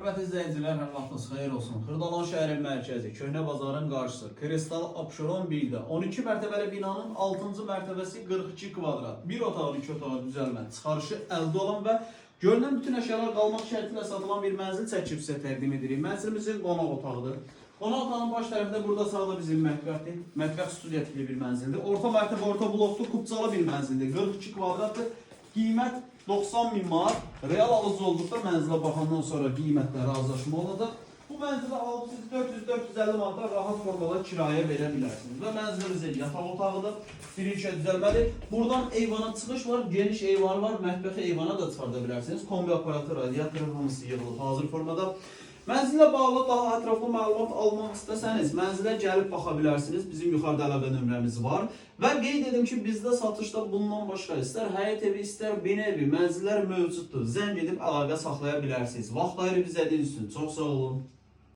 Hörmətli izləyicilər, hər vaxtınız xeyir olsun. Xırdalan şəhərin mərkəzi, Köhnə bazarın qarşısı, Kristal Abşeron 1-də 12 mərtəbəli binanın 6-cı mərtəbəsi 42 kvadrat. Bir otaq, 2 otaq düzəlmə, çıxarışı əldə olan və görünən bütün əşyalar qalmaq şərti ilə satılan bir mənzil çəkib sizə təqdim edirik. Mənzilimizin qonaq otağıdır. Qonaq otağının baş tərəfində burada sağda bizim mətbəxdir. Mətbəx studiya tipli bir mənzildir. Orta mərtəbə, orta bloklu, kubcalı bir mənzildir. 42 kvadratdır. Qiymət 90.000 manat. Real alıcı olduqda mənzilə baxandan sonra qiymətlə razılaşma olacaq. Bu mənzili alıb siz 400-450 manata rahat formada kiraya verə bilərsiniz. Və mənzilimizin yataq otağıdır. Bir işə düzəlməli. Buradan eyvana çıxış var, geniş eyvan var. Mətbəxi eyvana da çıxarda bilərsiniz. Kombi aparatı, radiator hamısı yığılıb hazır formada. Mənzilə bağlı daha ətraflı məlumat almaq istəsəniz, mənzilə gəlib baxa bilərsiniz. Bizim yuxarıda əlaqə nömrəmiz var. Və qeyd edim ki, bizdə satışda bundan başqa istər həyət evi, istər bina evi, mənzillər mövcuddur. Zəng edib əlaqə saxlaya bilərsiniz. Vaxt ayırıb izlədiyiniz üçün çox sağ olun.